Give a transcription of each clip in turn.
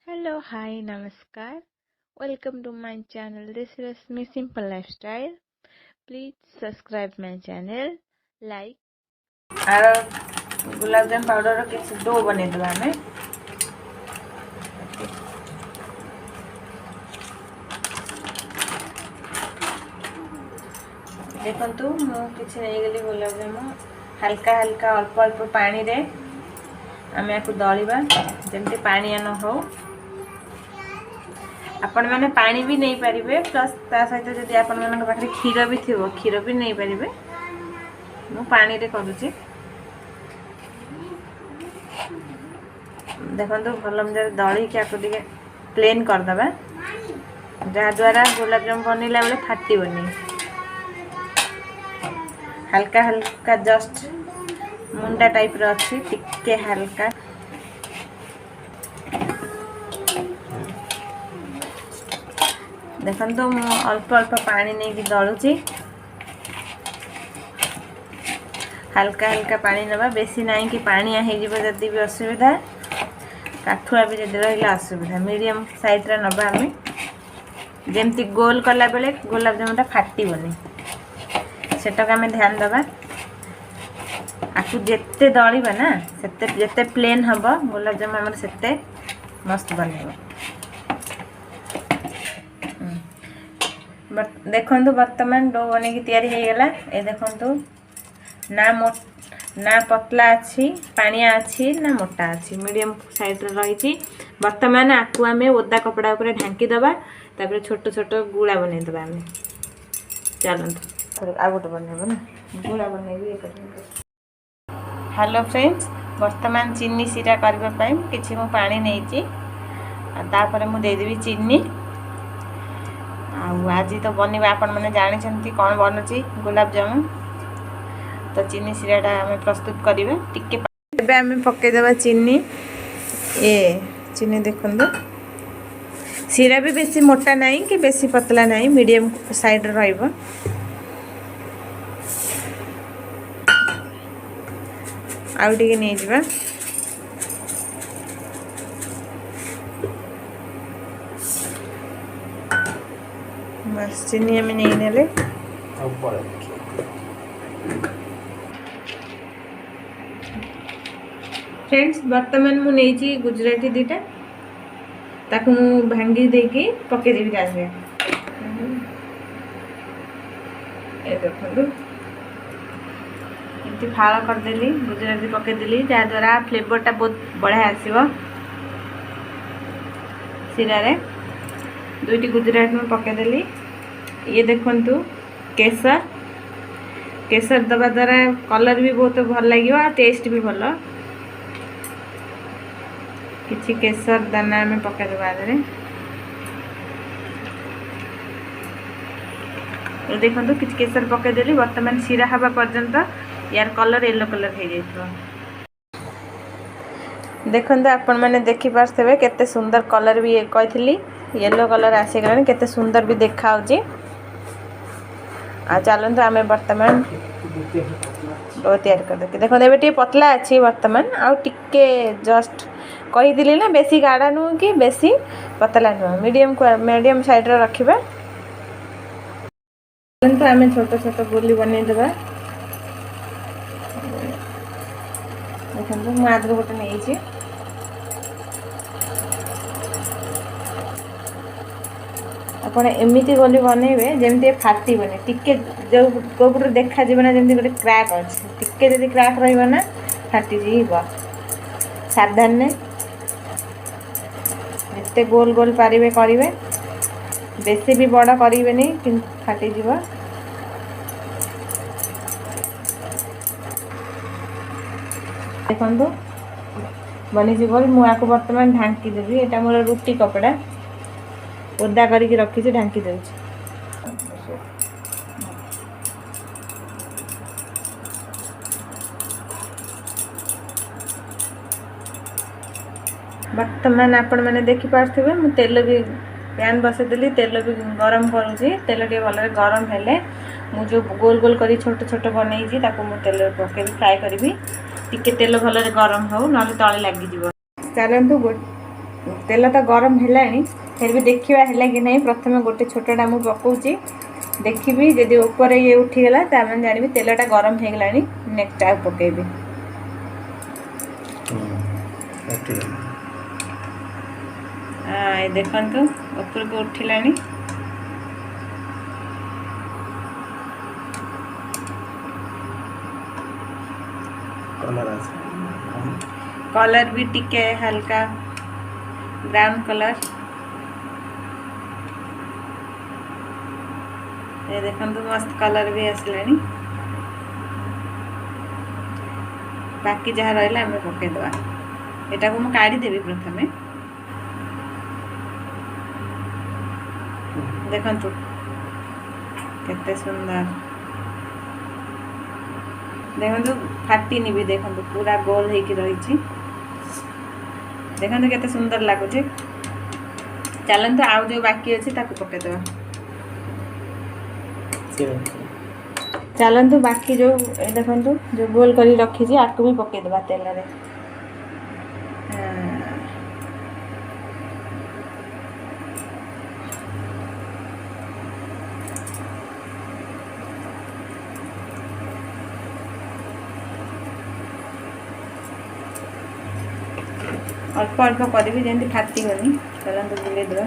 Hello, hi, namaskar. Welcome to my channel. This is Rasmi Simple Lifestyle. Please subscribe my channel, like. आर gulab jamun powder किसी डो बने देबा हमें देखंतु मु किछि नै गेली गुलाब जामुन हल्का हल्का अल्प अल्प पानी रे आमे याकु दळिबा जेमति पानी न हो आपण माने पानी भी नहीं परिबे प्लस ता सहित जदि आपण मानक पाखरे खीर भी थिबो खीर भी नहीं परिबे मु पानी रे करूची देखो भल मजे दड़ी के आपको टे प्लेन करदे जहाद्वारा गुलाब जामुन बनइला बेले फाटबनी हल्का हल्का जस्ट मुंडा टाइप रो अच्छी टिके हल्का देखो अल्प अल्प पानी नहीं कि दलुची हल्का हल्का पानी नवा बेसी नहीं कि पानी जदि भी असुविधा काठुआ भी जदि रहा असुविधा मीडियम साइज रे नबा आम जमती गोल कला बेले गुलाब जामुनटा फाटबनी सेटा आम ध्यान दबा आपको जिते दलिबा ना सेते जिते प्लेन हम गुलाब जामुन आमर सेते मस्त बन देखो बर्तमान डो बन तैयारी होगला ये देखो ना पतला अच्छी पानिया अच्छी ना मोटा अच्छी मीडियम साइड रही बर्तमान आपको आम ओदा कपड़ा उपर ढांकी दबा तापर छोट छोट गुला बन दबा आम चलते आ गोटे बनब ना गुला बन हेलो फ्रेंड्स बर्तमान चीनी सीरा करने किसी मु पानी नहीं तापर मुदेदेवी चीनी आज तो बनवा आपण मैंने जानते कौन बनूची गुलाब जामुन तो चीनी सीराटा आम प्रस्तुत करेंगे टिके आम पकईदे चीनी ये चीनी देखो सीरा भी बेसी मोटा नहीं कि बेसी पतला नहीं मीडियम साइड रहिबो आउ टिके नहीं जिबा बस चीनी आम नहीं नेले फ्रेंड्स बर्तमान मु नहीं गुजराती दीटा ताकू मु भांगी देकी पके देबी गैस रे ए देखो इति फाळा कर देली गुजराती पके देली जा द्वारा फ्लेवर टा बहुत बढ़िया आसीबो सीरा रे दुईटी गुजराती में पके देली ये देखंतु केसर केसर दबा द्वारा कलर भी बहुत भल लगे टेस्ट भी भल किछि केसर दाना में पका देबा आदरे ये देखंतु किछि केसर पके देली वर्तमान सीरा हवा पर्यंत यार कलर येलो कलर हो जाइतो देखंतु आपण माने देखि पारथबे केते सुंदर कलर भी कहितली येलो कलर आसी गलानी केते सुंदर भी देखा होची आ चलंतु आमे वर्तमान डो तैयार कर दे देखो एबे टी पतला अच्छी वर्तमान आ टिके जस्ट कही दिली ना बेसी गाढ़ा नु कि बेसी पतला नु मीडियम साइड रे रखिबा तो आमे छोट छोट गोली बनै देबा देखंतु मु आदर गोटे नै छी आपण एमिति गोली बनैबे जेमति फाटी बने टिके जो कोपुर देखा जीवना जेमति गोटे क्रैक अछि टिके जदि क्रैक रहइबा ना फाटी जीबो सावधान ने जिते गोल गोल पारिबे करिवे बेसी भी बड़ा करिवे नहीं कि फाटी जीबो देखंतु बनी जीबो मु आको वर्तमान ढांकी देबी एटा मोर रुटी कपड़ा ओदा करके रखी ढांकी दे वर्तमान आपण मैंने देखी पार्थे मु तेल भी पैन बसई देली तेल भी गरम करूँगी तेल टे भल गरम हेले मु जो गोल गोल करी छोट छोट बनई ताको मु तेल पके फ्राए करी टिके तेल भल गरम हो ना तले लगी चलतु तेल तो गरम है फिर भी देखा है कि नहीं। प्रथम गोटे छोटा मुझे पकाऊँगी देखी जदि ऊपर ये उठीगला तो मैंने जानी तेलटा गरम हो गला। नेक्स्ट आउ पकेबी देखु ऊपर को उठिला कलर भी टिके हल्का ब्राउन कलर। ये देखो मस्त कलर भी आसला। बाकी जहाँ रहा आम पकईदे यहाँ को मुझे काढ़ीदेवी प्रथम देखु केते सुंदर देखो फाटिनी भी देखो पूरा गोल होकर रही देखो केते सुंदर लगुच। चलते आउ जो बाकी अच्छी पकईदे चलतु बाकी जो देखु जो गोल कर रखी आपको भी पकईदे तेल रे। अल्प अल्प करी जमी फाटगनी चलते बुलेदे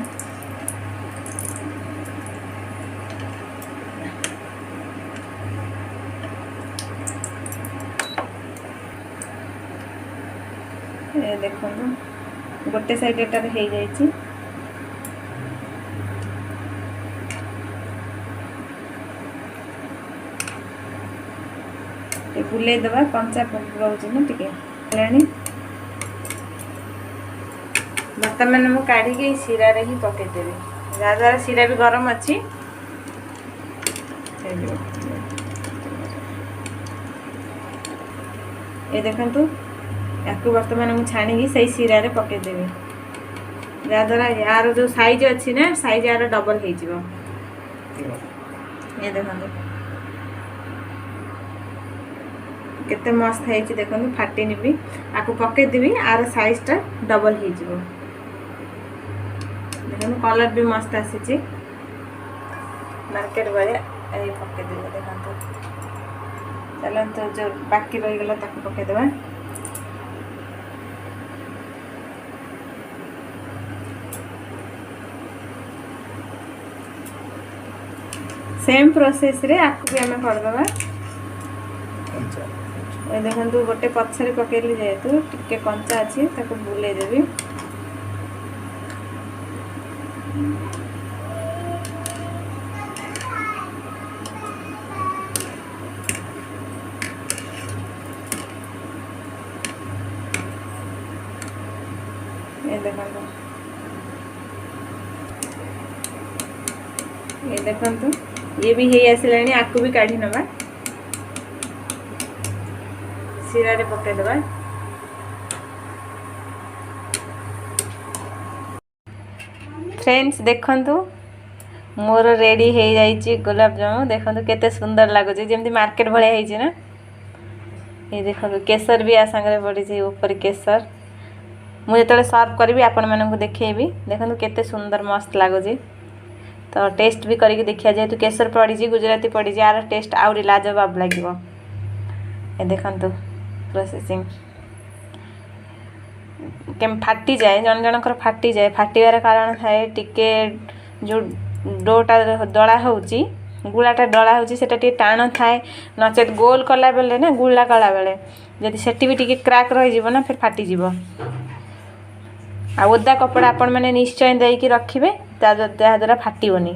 देखो गोटे साइड एटार हो जाए बुलेदे कंचा रोचे ना टे बर्तमान मुझे काढ़ी सीरा रे ही पकईदेवी जहाँद्वारा सीरा भी गरम अच्छी। ये देखु या बर्तमान मुझे छाणी से सीरा रे पकईदेवी जहाँद्वारा यार जो साइज अच्छी ना साइज यार डबल हो। ये देखो केते मस्त है देखो फाटिनी भी आपको पकईदेवी आर साइजटा डबल हो देखो कलर भी मस्त आसी मार्केट भाया पकईदेवी देखो। चलते जो बाकी रहीगला पकईदे सेम प्रोसेस रे आपको भी आम करदे। देखो गोटे पछरे पकईली जेहेतु टिके कंचा अच्छी बुलेदेवी ये देखो ये भी है आसला आपको भी काढ़ी नवा सीरा रे पकईदे। फ्रेंड्स देखंतु मोर रेडी हो जाइए गुलाब जामुन देखो केते सुंदर लगुच जमी मार्केट भाया ना। ये देखो केसर भी आ सांगे पड़ी ऊपर केसर मुझे जो सर्व करी आपण मानक देखेबी देखो केते सुंदर मस्त लगुच। तो टेस्ट भी करके देखिए जेहेतु केसर पड़ी गुजराती पड़ी यार टेस्ट आउरी लाजवाब लगे। ये देखो प्रोसेसिंग केम फाटी जाए जन जनकर फाटी जाए फाटिबार कारण थाए टिके जो डोटा दला होची गुलाटा दला होची सेटा टिके टाण थाए नचेत गोल कला बेले ना गुला कला बेले जदि सेठी भी टिके क्राक रही जीवो ना फिर फाटी जीवो। आ ओदा कपड़ा आपण मैंने निश्चय देकी रखिबे द्वारा फाटबनी।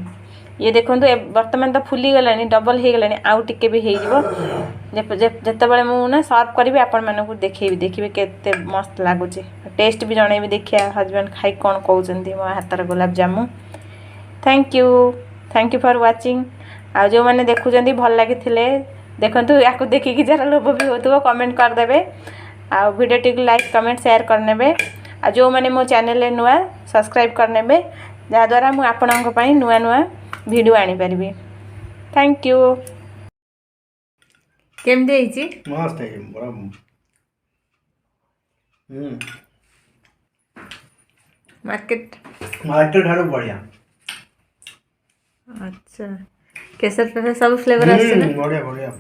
ये देखो बर्तमान तो फुली गला डबल हो गला आउ टिके भी हो जितेबाला मुझे सर्व करी आपण मानक देखी देखिए केते मस्त लगुच टेस्ट भी जनइबी देखिए हजबैंड खाई कौन कहते मो हाथर gulab jamun. Thank you for watching. आ जो मैंने देखुं भल लगी देखु या देखिकी जरा लोभ भी हो कमेंट करदे आ वीडियो टी लाइक कमेंट शेयर करने आ जो मैंने मो चैनल नुआ सब्सक्राइब करने जहाँद्वारा मुझे आपण नुआ नुआ वीडियो आनी पारिबी। Thank you. केमती है मस्त है बड़ा मार्केट मार्केट ठाରୁ बढ़िया अच्छा केसर फेसर सब फ्लेवर आसे ना बढ़िया बढ़िया